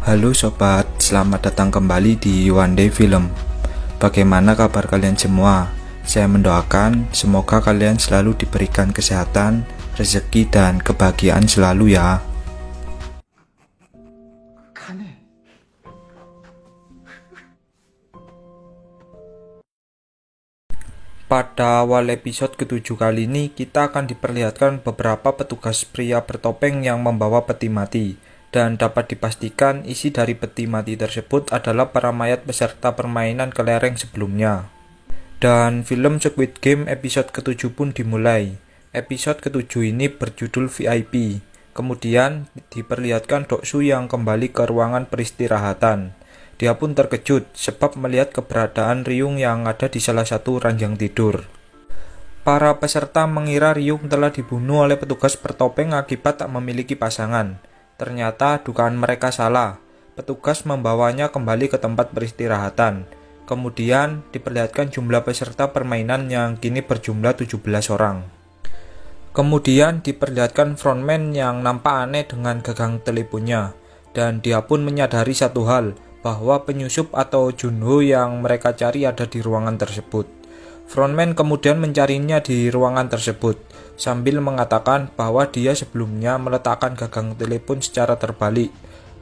Halo sobat, selamat datang kembali di One Day Film. Bagaimana kabar kalian semua? Saya mendoakan semoga kalian selalu diberikan kesehatan, rezeki, dan kebahagiaan selalu ya. Pada awal episode ke-7 kali ini, kita akan diperlihatkan beberapa petugas pria bertopeng yang membawa peti mati. Dan dapat dipastikan isi dari peti mati tersebut adalah para mayat peserta permainan kelereng sebelumnya. Dan film Squid Game episode ke-7 pun dimulai. Episode ke-7 ini berjudul VIP. Kemudian diperlihatkan Doksu yang kembali ke ruangan peristirahatan. Dia pun terkejut sebab melihat keberadaan Ryung yang ada di salah satu ranjang tidur. Para peserta mengira Ryung telah dibunuh oleh petugas bertopeng akibat tak memiliki pasangan. Ternyata dugaan mereka salah. Petugas membawanya kembali ke tempat peristirahatan. Kemudian diperlihatkan jumlah peserta permainan yang kini berjumlah 17 orang. Kemudian diperlihatkan frontman yang nampak aneh dengan gagang teleponnya. Dan dia pun menyadari satu hal, bahwa penyusup atau Junho yang mereka cari ada di ruangan tersebut. Frontman kemudian mencarinya di ruangan tersebut, sambil mengatakan bahwa dia sebelumnya meletakkan gagang telepon secara terbalik.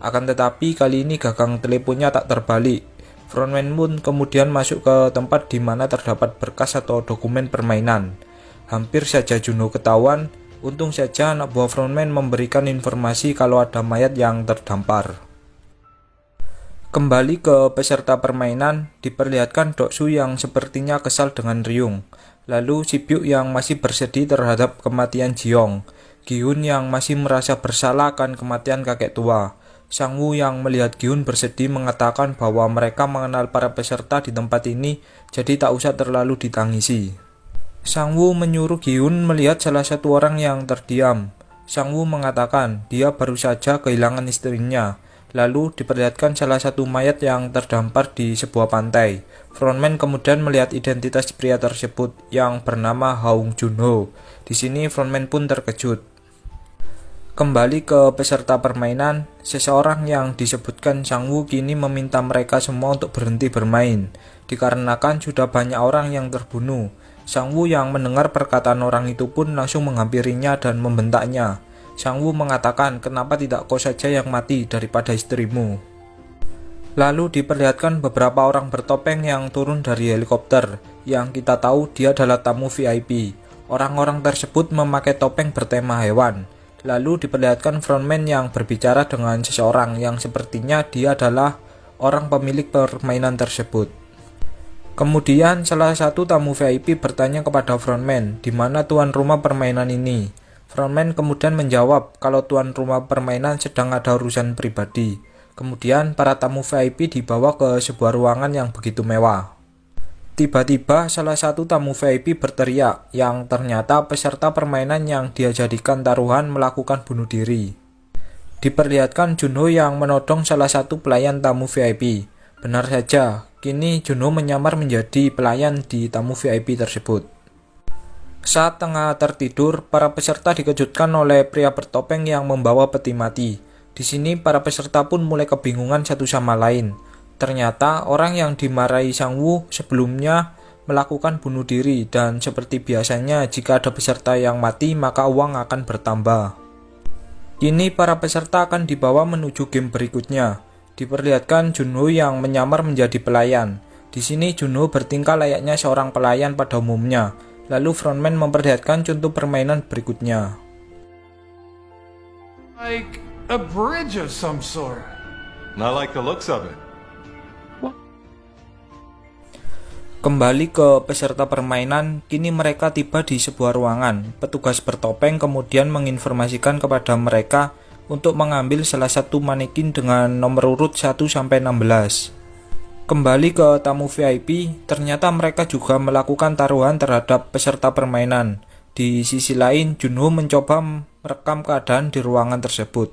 Akan tetapi kali ini gagang teleponnya tak terbalik. Frontman pun kemudian masuk ke tempat di mana terdapat berkas atau dokumen permainan. Hampir saja Junho ketahuan, untung saja anak buah frontman memberikan informasi kalau ada mayat yang terdampar. Kembali ke peserta permainan, diperlihatkan Doksu yang sepertinya kesal dengan Ryung. Lalu Sibyuk yang masih bersedih terhadap kematian Jiong. Gi-hun yang masih merasa bersalah akan kematian kakek tua. Sang-woo yang melihat Gi-hun bersedih mengatakan bahwa mereka mengenal para peserta di tempat ini, jadi tak usah terlalu ditangisi. Sang-woo menyuruh Gi-hun melihat salah satu orang yang terdiam. Sang-woo mengatakan dia baru saja kehilangan istrinya. Lalu diperlihatkan salah satu mayat yang terdampar di sebuah pantai. Frontman kemudian melihat identitas pria tersebut yang bernama Hong Junho. Di sini frontman pun terkejut. Kembali ke peserta permainan, seseorang yang disebutkan Sang-woo kini meminta mereka semua untuk berhenti bermain, dikarenakan sudah banyak orang yang terbunuh. Sang-woo yang mendengar perkataan orang itu pun langsung menghampirinya dan membentaknya. Sang-woo mengatakan, kenapa tidak kau saja yang mati daripada istrimu. Lalu diperlihatkan beberapa orang bertopeng yang turun dari helikopter, yang kita tahu dia adalah tamu VIP. Orang-orang tersebut memakai topeng bertema hewan. Lalu diperlihatkan frontman yang berbicara dengan seseorang yang sepertinya dia adalah orang pemilik permainan tersebut. Kemudian salah satu tamu VIP bertanya kepada frontman, di mana tuan rumah permainan ini. Frontman kemudian menjawab kalau tuan rumah permainan sedang ada urusan pribadi. Kemudian para tamu VIP dibawa ke sebuah ruangan yang begitu mewah. Tiba-tiba salah satu tamu VIP berteriak yang ternyata peserta permainan yang dia jadikan taruhan melakukan bunuh diri. Diperlihatkan Junho yang menodong salah satu pelayan tamu VIP. Benar saja, kini Junho menyamar menjadi pelayan di tamu VIP tersebut. Saat tengah tertidur, para peserta dikejutkan oleh pria bertopeng yang membawa peti mati. Di sini para peserta pun mulai kebingungan satu sama lain. Ternyata orang yang dimarahi Sang-woo sebelumnya melakukan bunuh diri dan seperti biasanya jika ada peserta yang mati maka uang akan bertambah. Kini para peserta akan dibawa menuju game berikutnya. Diperlihatkan Junho yang menyamar menjadi pelayan. Di sini Junho bertingkah layaknya seorang pelayan pada umumnya. Lalu frontman memperlihatkan contoh permainan berikutnya. Like a bridge of some sort. Not like the looks of it. Kembali ke peserta permainan, kini mereka tiba di sebuah ruangan. Petugas bertopeng kemudian menginformasikan kepada mereka untuk mengambil salah satu manekin dengan nomor urut 1-16. Kembali ke tamu VIP, ternyata mereka juga melakukan taruhan terhadap peserta permainan. Di sisi lain, Junho mencoba merekam keadaan di ruangan tersebut.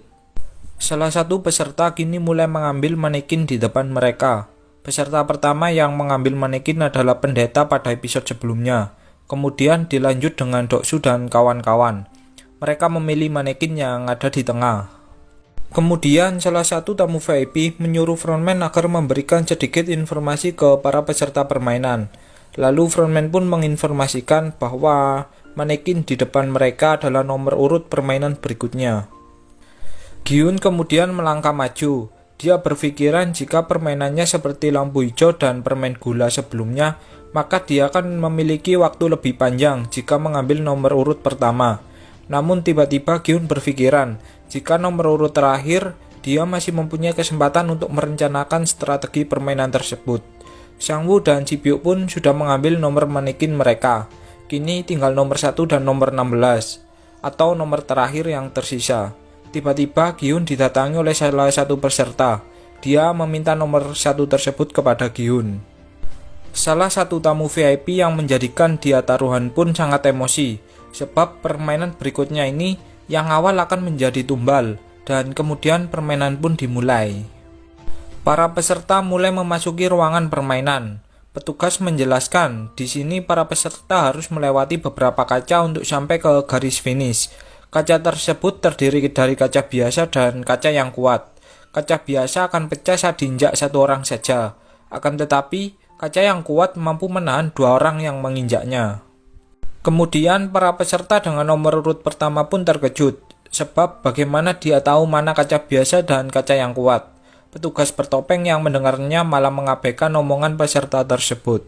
Salah satu peserta kini mulai mengambil manekin di depan mereka. Peserta pertama yang mengambil manekin adalah pendeta pada episode sebelumnya. Kemudian dilanjut dengan Doksu dan kawan-kawan. Mereka memilih manekin yang ada di tengah. Kemudian salah satu tamu VIP menyuruh frontman agar memberikan sedikit informasi ke para peserta permainan. Lalu frontman pun menginformasikan bahwa manekin di depan mereka adalah nomor urut permainan berikutnya. Gi-hun kemudian melangkah maju. Dia berpikiran jika permainannya seperti lampu hijau dan permen gula sebelumnya, maka dia akan memiliki waktu lebih panjang jika mengambil nomor urut pertama. Namun tiba-tiba Gi-hun berpikiran, jika nomor urut terakhir, dia masih mempunyai kesempatan untuk merencanakan strategi permainan tersebut. Sang-woo dan Si-byuk pun sudah mengambil nomor manekin mereka. Kini tinggal nomor 1 dan nomor 16, atau nomor terakhir yang tersisa. Tiba-tiba Gi-hun didatangi oleh salah satu peserta. Dia meminta nomor 1 tersebut kepada Gi-hun. Salah satu tamu VIP yang menjadikan dia taruhan pun sangat emosi, sebab permainan berikutnya ini yang awal akan menjadi tumbal, dan kemudian permainan pun dimulai. Para peserta mulai memasuki ruangan permainan. Petugas menjelaskan, di sini para peserta harus melewati beberapa kaca untuk sampai ke garis finish. Kaca tersebut terdiri dari kaca biasa dan kaca yang kuat. Kaca biasa akan pecah saat diinjak satu orang saja. Akan tetapi, kaca yang kuat mampu menahan 2 orang yang menginjaknya. Kemudian para peserta dengan nomor urut pertama pun terkejut, sebab bagaimana dia tahu mana kaca biasa dan kaca yang kuat. Petugas bertopeng yang mendengarnya malah mengabaikan omongan peserta tersebut.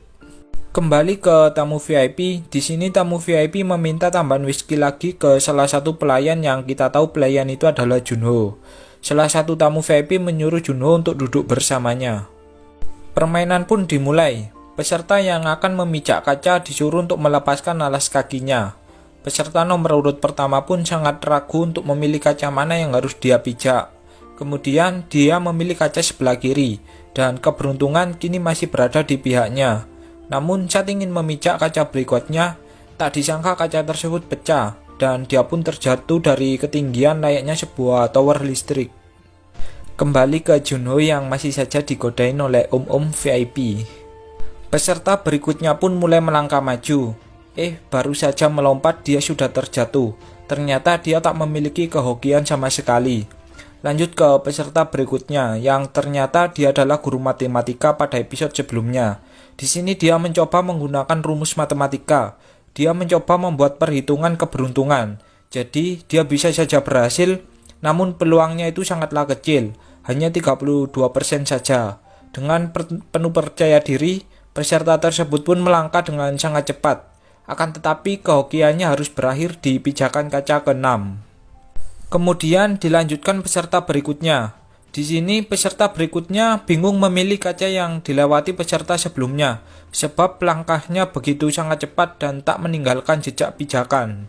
Kembali ke tamu VIP, di sini tamu VIP meminta tambahan whisky lagi ke salah satu pelayan yang kita tahu pelayan itu adalah Junho. Salah satu tamu VIP menyuruh Junho untuk duduk bersamanya. Permainan pun dimulai. Peserta yang akan memijak kaca disuruh untuk melepaskan alas kakinya. Peserta nomor urut pertama pun sangat ragu untuk memilih kaca mana yang harus dia pijak. Kemudian dia memilih kaca sebelah kiri, dan keberuntungan kini masih berada di pihaknya. Namun saat ingin memijak kaca berikutnya, tak disangka kaca tersebut pecah, dan dia pun terjatuh dari ketinggian layaknya sebuah tower listrik. Kembali ke Junho yang masih saja digodain oleh om-om VIP. Peserta berikutnya pun mulai melangkah maju. Baru saja melompat dia sudah terjatuh. Ternyata dia tak memiliki kehokian sama sekali. Lanjut ke peserta berikutnya, yang ternyata dia adalah guru matematika pada episode sebelumnya. Di sini dia mencoba menggunakan rumus matematika. Dia mencoba membuat perhitungan keberuntungan. Jadi dia bisa saja berhasil, namun peluangnya itu sangatlah kecil, hanya 32% saja. Dengan penuh percaya diri, peserta tersebut pun melangkah dengan sangat cepat. Akan tetapi kehokiannya harus berakhir di pijakan kaca ke-6. Kemudian dilanjutkan peserta berikutnya. Di sini peserta berikutnya bingung memilih kaca yang dilewati peserta sebelumnya, sebab langkahnya begitu sangat cepat dan tak meninggalkan jejak pijakan.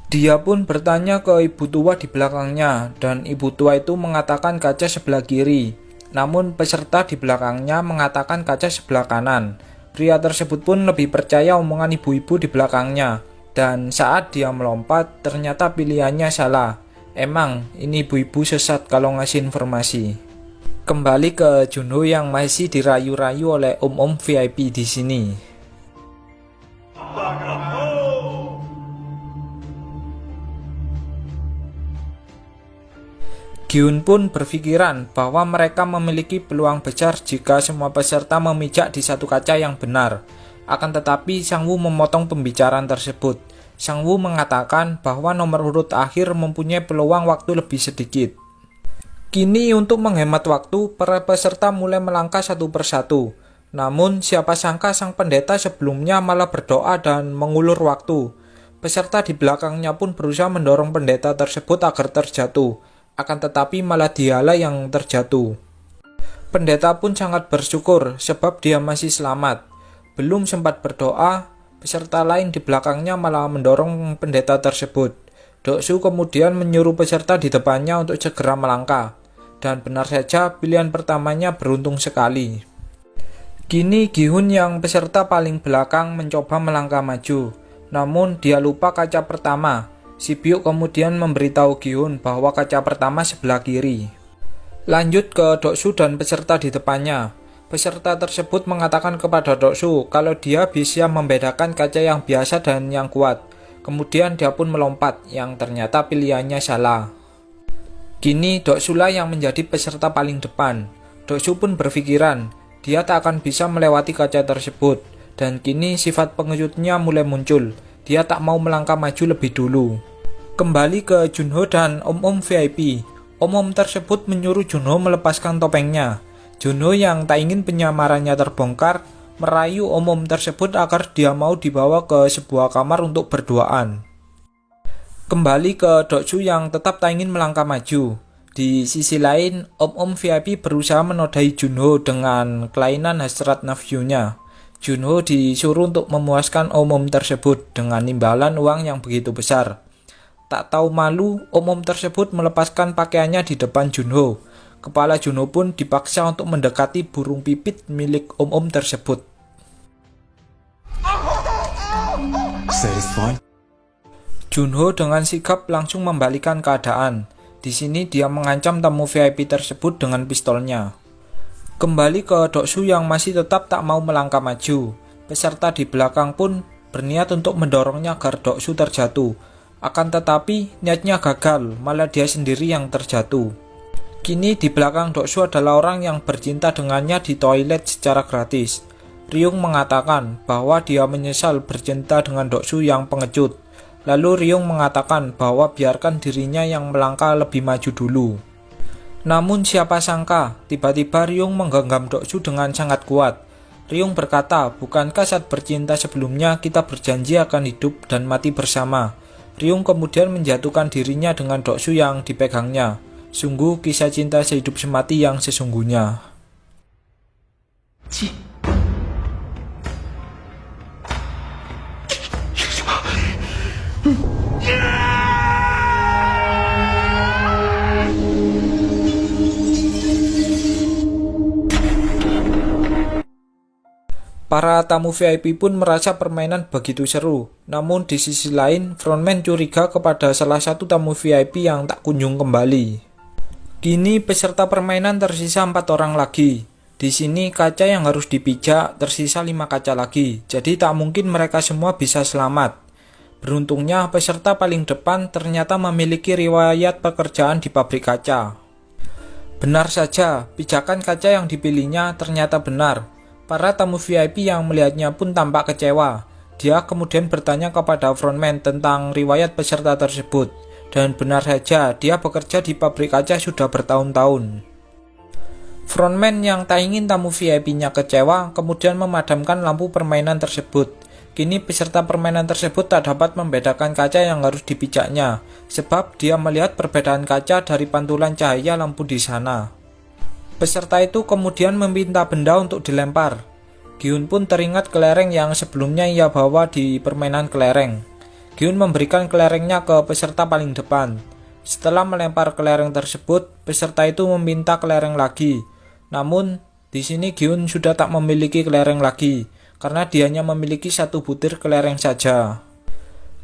Dia pun bertanya ke ibu tua di belakangnya, dan ibu tua itu mengatakan kaca sebelah kiri. Namun peserta di belakangnya mengatakan kaca sebelah kanan. Pria tersebut pun lebih percaya omongan ibu-ibu di belakangnya. Dan saat dia melompat, ternyata pilihannya salah. Emang, ini ibu-ibu sesat kalau ngasih informasi. Kembali ke Junho yang masih dirayu-rayu oleh om-om VIP di sini. Gi-hun pun berpikiran bahwa mereka memiliki peluang besar jika semua peserta memijak di satu kaca yang benar. Akan tetapi Sang-woo memotong pembicaraan tersebut. Sang-woo mengatakan bahwa nomor urut akhir mempunyai peluang waktu lebih sedikit. Kini untuk menghemat waktu, para peserta mulai melangkah satu persatu. Namun siapa sangka sang pendeta sebelumnya malah berdoa dan mengulur waktu. Peserta di belakangnya pun berusaha mendorong pendeta tersebut agar terjatuh. Akan tetapi malah dialah yang terjatuh. Pendeta pun sangat bersyukur sebab dia masih selamat. Belum sempat berdoa, peserta lain di belakangnya malah mendorong pendeta tersebut. Doksu kemudian menyuruh peserta di depannya untuk segera melangkah. Dan benar saja pilihan pertamanya beruntung sekali. Kini Gi-hun yang peserta paling belakang mencoba melangkah maju. Namun dia lupa kaca pertama. Si-byuk kemudian memberitahu Gi-hun bahwa kaca pertama sebelah kiri. Lanjut ke Doksu dan peserta di depannya. Peserta tersebut mengatakan kepada Doksu kalau dia bisa membedakan kaca yang biasa dan yang kuat. Kemudian dia pun melompat, yang ternyata pilihannya salah. Kini Doksu lah yang menjadi peserta paling depan. Doksu pun berpikiran, dia tak akan bisa melewati kaca tersebut. Dan kini sifat pengejutnya mulai muncul. Dia tak mau melangkah maju lebih dulu. Kembali ke Junho dan Om-Om VIP. Om-Om tersebut menyuruh Junho melepaskan topengnya. Junho yang tak ingin penyamarannya terbongkar, merayu Om-Om tersebut agar dia mau dibawa ke sebuah kamar untuk berduaan. Kembali ke Doksu yang tetap tak ingin melangkah maju. Di sisi lain, Om-Om VIP berusaha menodai Junho dengan kelainan hasrat nafsunya. Junho disuruh untuk memuaskan Om-Om tersebut dengan imbalan uang yang begitu besar. Tak tahu malu, Om-Om tersebut melepaskan pakaiannya di depan Junho. Kepala Junho pun dipaksa untuk mendekati burung pipit milik Om-Om tersebut. Satisfied? Junho dengan sigap langsung membalikan keadaan. Di sini dia mengancam tamu VIP tersebut dengan pistolnya. Kembali ke Doksu yang masih tetap tak mau melangkah maju. Peserta di belakang pun berniat untuk mendorongnya agar Doksu terjatuh. Akan tetapi niatnya gagal, malah dia sendiri yang terjatuh. Kini di belakang Doksu adalah orang yang bercinta dengannya di toilet secara gratis. Ryung mengatakan bahwa dia menyesal bercinta dengan Doksu yang pengecut. Lalu Ryung mengatakan bahwa biarkan dirinya yang melangkah lebih maju dulu. Namun siapa sangka, tiba-tiba Ryung menggenggam Doksu dengan sangat kuat. Ryung berkata, bukankah saat bercinta sebelumnya kita berjanji akan hidup dan mati bersama? Ryung kemudian menjatuhkan dirinya dengan Doksu yang dipegangnya. Sungguh kisah cinta sehidup semati yang sesungguhnya. Para tamu VIP pun merasa permainan begitu seru. Namun di sisi lain, frontman curiga kepada salah satu tamu VIP yang tak kunjung kembali. Kini peserta permainan tersisa 4 orang lagi. Di sini kaca yang harus dipijak tersisa 5 kaca lagi. Jadi tak mungkin mereka semua bisa selamat. Beruntungnya peserta paling depan ternyata memiliki riwayat pekerjaan di pabrik kaca. Benar saja, pijakan kaca yang dipilihnya ternyata benar. Para tamu VIP yang melihatnya pun tampak kecewa. Dia kemudian bertanya kepada frontman tentang riwayat peserta tersebut. Dan benar saja, dia bekerja di pabrik kaca sudah bertahun-tahun. Frontman yang tak ingin tamu VIP-nya kecewa, kemudian memadamkan lampu permainan tersebut. Kini peserta permainan tersebut tak dapat membedakan kaca yang harus dipijaknya, sebab dia melihat perbedaan kaca dari pantulan cahaya lampu di sana. Peserta itu kemudian meminta benda untuk dilempar. Gyun pun teringat kelereng yang sebelumnya ia bawa di permainan kelereng. Gyun memberikan kelerengnya ke peserta paling depan. Setelah melempar kelereng tersebut, peserta itu meminta kelereng lagi. Namun, di sini Gyun sudah tak memiliki kelereng lagi, karena dia hanya memiliki 1 butir kelereng saja.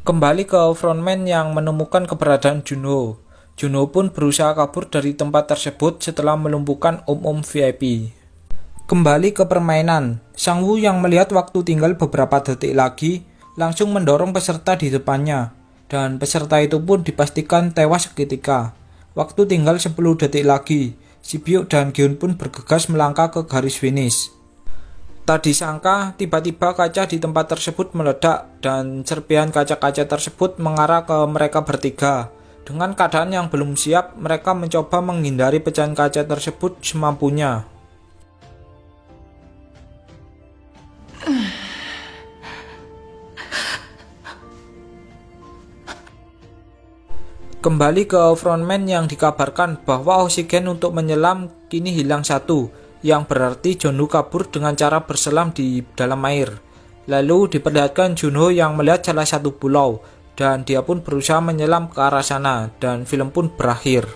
Kembali ke frontman yang menemukan keberadaan Junho. Junho pun berusaha kabur dari tempat tersebut setelah melumpuhkan Om-Om VIP. Kembali ke permainan, Sang Woo yang melihat waktu tinggal beberapa detik lagi, langsung mendorong peserta di depannya, dan peserta itu pun dipastikan tewas seketika. Waktu tinggal 10 detik lagi, Si Byuk dan Gyun pun bergegas melangkah ke garis finish. Tak disangka, tiba-tiba kaca di tempat tersebut meledak, dan serpihan kaca-kaca tersebut mengarah ke mereka bertiga. Dengan keadaan yang belum siap, mereka mencoba menghindari pecahan kaca tersebut semampunya. Kembali ke frontman yang dikabarkan bahwa oksigen untuk menyelam kini hilang 1, yang berarti Junho kabur dengan cara berselam di dalam air. Lalu diperlihatkan Junho yang melihat salah satu pulau, dan dia pun berusaha menyelam ke arah sana, dan film pun berakhir.